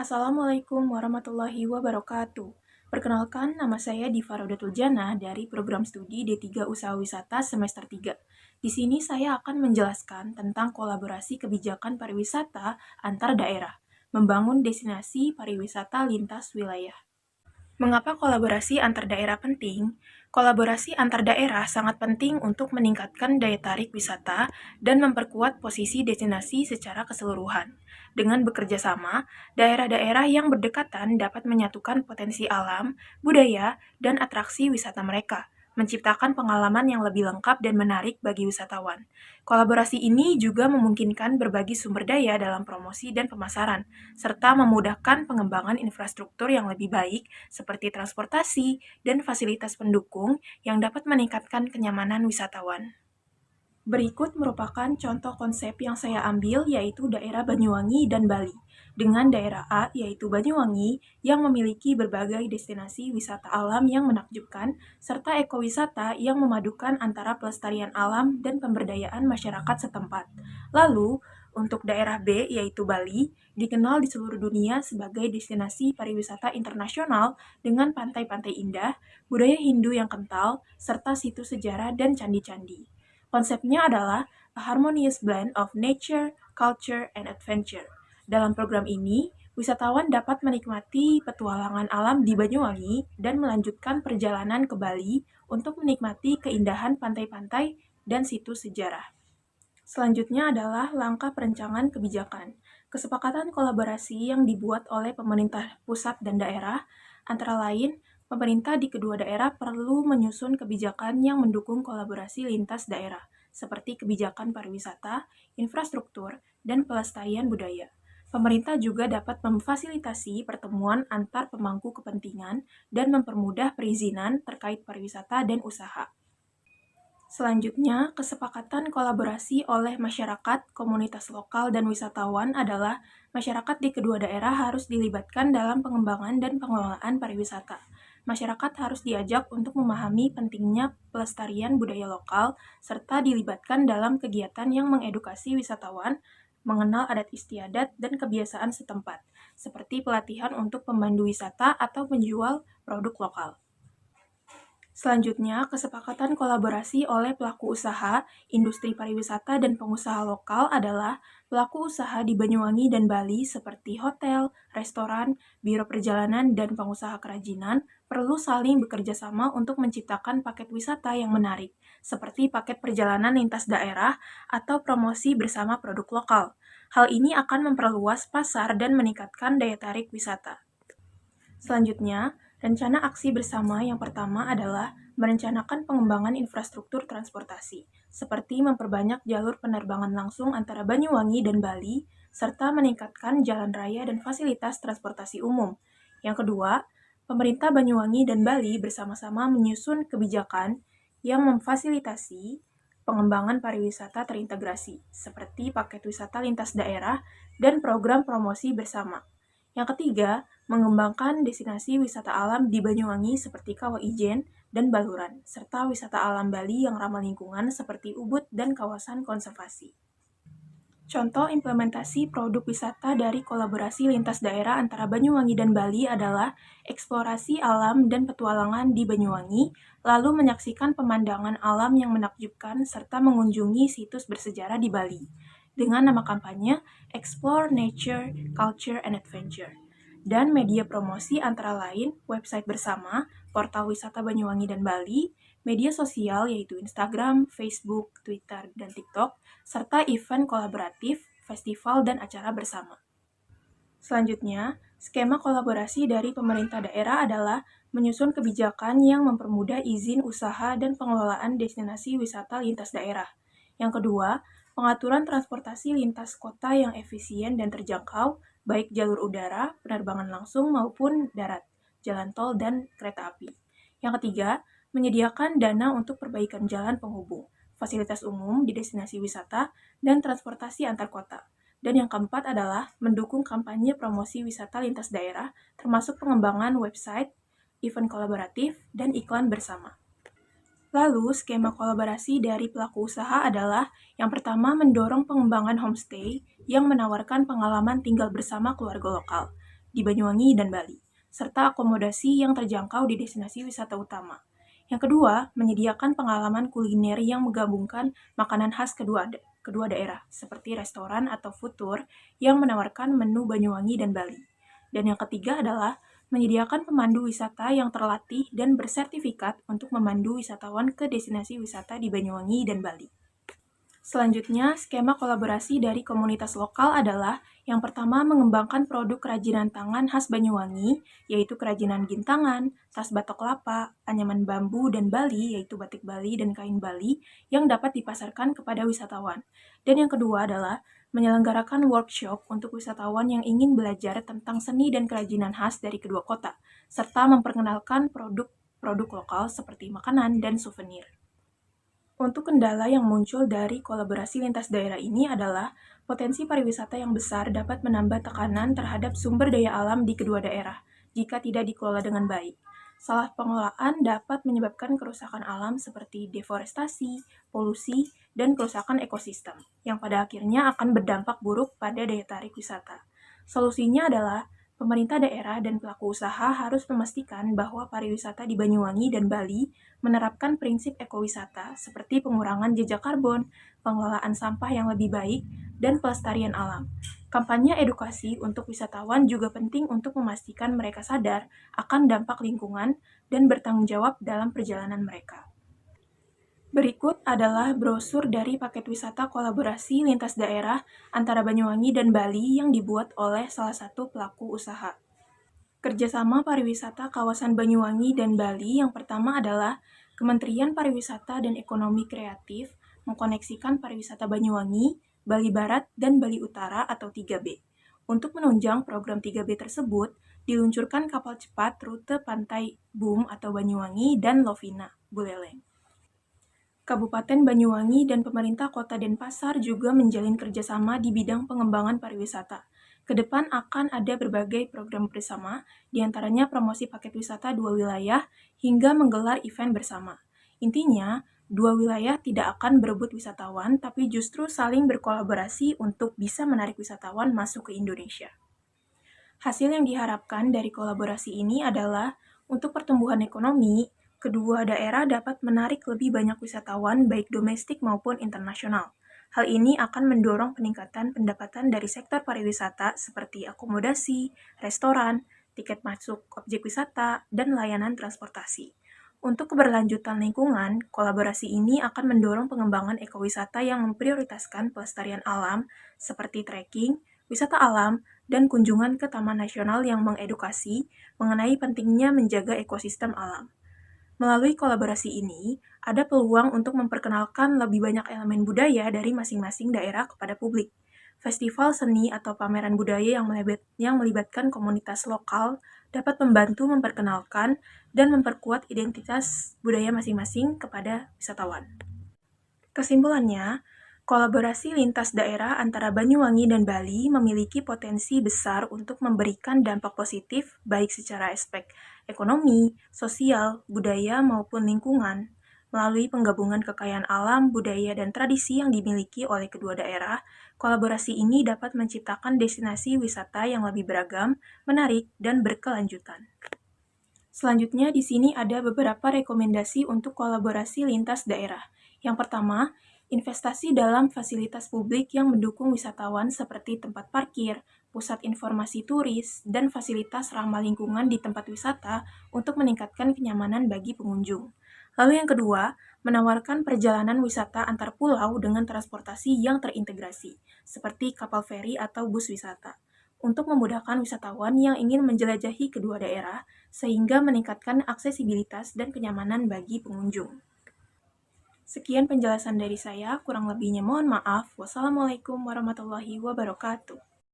Assalamualaikum warahmatullahi wabarakatuh. Perkenalkan, nama saya Diva Rodatul Jannah dari program studi D3 Usaha Wisata semester 3. Di sini saya akan menjelaskan tentang kolaborasi kebijakan pariwisata antar daerah, membangun destinasi pariwisata lintas wilayah. Mengapa kolaborasi antar daerah penting? Kolaborasi antar daerah sangat penting untuk meningkatkan daya tarik wisata dan memperkuat posisi destinasi secara keseluruhan. Dengan bekerja sama, daerah-daerah yang berdekatan dapat menyatukan potensi alam, budaya, dan atraksi wisata mereka, menciptakan pengalaman yang lebih lengkap dan menarik bagi wisatawan. Kolaborasi ini juga memungkinkan berbagi sumber daya dalam promosi dan pemasaran, serta memudahkan pengembangan infrastruktur yang lebih baik seperti transportasi dan fasilitas pendukung yang dapat meningkatkan kenyamanan wisatawan. Berikut merupakan contoh konsep yang saya ambil, yaitu daerah Banyuwangi dan Bali. Dengan daerah A, yaitu Banyuwangi, yang memiliki berbagai destinasi wisata alam yang menakjubkan, serta ekowisata yang memadukan antara pelestarian alam dan pemberdayaan masyarakat setempat. Lalu, untuk daerah B, yaitu Bali, dikenal di seluruh dunia sebagai destinasi pariwisata internasional dengan pantai-pantai indah, budaya Hindu yang kental, serta situs sejarah dan candi-candi. Konsepnya adalah a harmonious blend of nature, culture, and adventure. Dalam program ini, wisatawan dapat menikmati petualangan alam di Banyuwangi dan melanjutkan perjalanan ke Bali untuk menikmati keindahan pantai-pantai dan situs sejarah. Selanjutnya adalah langkah perencanaan kebijakan. Kesepakatan kolaborasi yang dibuat oleh pemerintah pusat dan daerah, antara lain, pemerintah di kedua daerah perlu menyusun kebijakan yang mendukung kolaborasi lintas daerah, seperti kebijakan pariwisata, infrastruktur, dan pelestarian budaya. Pemerintah juga dapat memfasilitasi pertemuan antar pemangku kepentingan dan mempermudah perizinan terkait pariwisata dan usaha. Selanjutnya, kesepakatan kolaborasi oleh masyarakat, komunitas lokal, dan wisatawan adalah masyarakat di kedua daerah harus dilibatkan dalam pengembangan dan pengelolaan pariwisata. Masyarakat harus diajak untuk memahami pentingnya pelestarian budaya lokal, serta dilibatkan dalam kegiatan yang mengedukasi wisatawan, mengenal adat istiadat dan kebiasaan setempat, seperti pelatihan untuk pemandu wisata atau penjual produk lokal. Selanjutnya, kesepakatan kolaborasi oleh pelaku usaha, industri pariwisata, dan pengusaha lokal adalah pelaku usaha di Banyuwangi dan Bali seperti hotel, restoran, biro perjalanan, dan pengusaha kerajinan perlu saling bekerja sama untuk menciptakan paket wisata yang menarik, seperti paket perjalanan lintas daerah atau promosi bersama produk lokal. Hal ini akan memperluas pasar dan meningkatkan daya tarik wisata. Selanjutnya, rencana aksi bersama yang pertama adalah merencanakan pengembangan infrastruktur transportasi, seperti memperbanyak jalur penerbangan langsung antara Banyuwangi dan Bali, serta meningkatkan jalan raya dan fasilitas transportasi umum. Yang kedua, pemerintah Banyuwangi dan Bali bersama-sama menyusun kebijakan yang memfasilitasi pengembangan pariwisata terintegrasi, seperti paket wisata lintas daerah dan program promosi bersama. Yang ketiga, mengembangkan destinasi wisata alam di Banyuwangi seperti Kawah Ijen dan Baluran, serta wisata alam Bali yang ramah lingkungan seperti Ubud dan kawasan konservasi. Contoh implementasi produk wisata dari kolaborasi lintas daerah antara Banyuwangi dan Bali adalah eksplorasi alam dan petualangan di Banyuwangi, lalu menyaksikan pemandangan alam yang menakjubkan serta mengunjungi situs bersejarah di Bali. Dengan nama kampanye Explore Nature, Culture, and Adventure. Dan media promosi antara lain website bersama, portal wisata Banyuwangi dan Bali, media sosial yaitu Instagram, Facebook, Twitter, dan TikTok, serta event kolaboratif, festival, dan acara bersama. Selanjutnya, skema kolaborasi dari pemerintah daerah adalah menyusun kebijakan yang mempermudah izin usaha dan pengelolaan destinasi wisata lintas daerah. Yang kedua, pengaturan transportasi lintas kota yang efisien dan terjangkau, baik jalur udara, penerbangan langsung maupun darat, jalan tol, dan kereta api. Yang ketiga, menyediakan dana untuk perbaikan jalan penghubung, fasilitas umum di destinasi wisata, dan transportasi antar kota. Dan yang keempat adalah mendukung kampanye promosi wisata lintas daerah, termasuk pengembangan website, event kolaboratif, dan iklan bersama. Lalu, skema kolaborasi dari pelaku usaha adalah yang pertama mendorong pengembangan homestay yang menawarkan pengalaman tinggal bersama keluarga lokal. di Banyuwangi dan Bali, serta akomodasi yang terjangkau di destinasi wisata utama. Yang kedua, menyediakan pengalaman kuliner yang menggabungkan makanan khas kedua daerah, seperti restoran atau food tour yang menawarkan menu Banyuwangi dan Bali. Dan yang ketiga adalah menyediakan pemandu wisata yang terlatih dan bersertifikat untuk memandu wisatawan ke destinasi wisata di Banyuwangi dan Bali. Selanjutnya, skema kolaborasi dari komunitas lokal adalah yang pertama mengembangkan produk kerajinan tangan khas Banyuwangi, yaitu kerajinan gintangan, tas batok kelapa, anyaman bambu dan Bali, yaitu batik Bali dan kain Bali, yang dapat dipasarkan kepada wisatawan. Dan yang kedua adalah menyelenggarakan workshop untuk wisatawan yang ingin belajar tentang seni dan kerajinan khas dari kedua kota, serta memperkenalkan produk lokal seperti makanan dan souvenir. Untuk kendala yang muncul dari kolaborasi lintas daerah ini adalah potensi pariwisata yang besar dapat menambah tekanan terhadap sumber daya alam di kedua daerah jika tidak dikelola dengan baik. Salah pengelolaan dapat menyebabkan kerusakan alam seperti deforestasi, polusi, dan kerusakan ekosistem, yang pada akhirnya akan berdampak buruk pada daya tarik wisata. Solusinya adalah pemerintah daerah dan pelaku usaha harus memastikan bahwa pariwisata di Banyuwangi dan Bali menerapkan prinsip ekowisata seperti pengurangan jejak karbon, pengelolaan sampah yang lebih baik, dan pelestarian alam. Kampanye edukasi untuk wisatawan juga penting untuk memastikan mereka sadar akan dampak lingkungan dan bertanggung jawab dalam perjalanan mereka. Berikut adalah brosur dari paket wisata kolaborasi lintas daerah antara Banyuwangi dan Bali yang dibuat oleh salah satu pelaku usaha. Kerjasama pariwisata kawasan Banyuwangi dan Bali yang pertama adalah Kementerian Pariwisata dan Ekonomi Kreatif mengkoneksikan pariwisata Banyuwangi, Bali Barat, dan Bali Utara atau 3B. Untuk menunjang program 3B tersebut, diluncurkan kapal cepat rute Pantai Bum atau Banyuwangi dan Lovina, Buleleng. Kabupaten Banyuwangi dan pemerintah Kota Denpasar juga menjalin kerjasama di bidang pengembangan pariwisata. Kedepan akan ada berbagai program bersama, diantaranya promosi paket wisata dua wilayah hingga menggelar event bersama. Intinya, dua wilayah tidak akan berebut wisatawan, tapi justru saling berkolaborasi untuk bisa menarik wisatawan masuk ke Indonesia. Hasil yang diharapkan dari kolaborasi ini adalah untuk pertumbuhan ekonomi, kedua daerah dapat menarik lebih banyak wisatawan baik domestik maupun internasional. Hal ini akan mendorong peningkatan pendapatan dari sektor pariwisata seperti akomodasi, restoran, tiket masuk objek wisata, dan layanan transportasi. Untuk keberlanjutan lingkungan, kolaborasi ini akan mendorong pengembangan ekowisata yang memprioritaskan pelestarian alam seperti trekking, wisata alam, dan kunjungan ke Taman Nasional yang mengedukasi mengenai pentingnya menjaga ekosistem alam. Melalui kolaborasi ini, ada peluang untuk memperkenalkan lebih banyak elemen budaya dari masing-masing daerah kepada publik. Festival seni atau pameran budaya yang melibatkan komunitas lokal dapat membantu memperkenalkan dan memperkuat identitas budaya masing-masing kepada wisatawan. Kesimpulannya, kolaborasi lintas daerah antara Banyuwangi dan Bali memiliki potensi besar untuk memberikan dampak positif baik secara aspek ekonomi, sosial, budaya, maupun lingkungan. Melalui penggabungan kekayaan alam, budaya, dan tradisi yang dimiliki oleh kedua daerah, kolaborasi ini dapat menciptakan destinasi wisata yang lebih beragam, menarik, dan berkelanjutan. Selanjutnya, di sini ada beberapa rekomendasi untuk kolaborasi lintas daerah. Yang pertama, investasi dalam fasilitas publik yang mendukung wisatawan seperti tempat parkir, pusat informasi turis, dan fasilitas ramah lingkungan di tempat wisata untuk meningkatkan kenyamanan bagi pengunjung. Lalu yang kedua, menawarkan perjalanan wisata antar pulau dengan transportasi yang terintegrasi, seperti kapal feri atau bus wisata, untuk memudahkan wisatawan yang ingin menjelajahi kedua daerah, sehingga meningkatkan aksesibilitas dan kenyamanan bagi pengunjung. Sekian penjelasan dari saya, kurang lebihnya mohon maaf. Wassalamualaikum warahmatullahi wabarakatuh.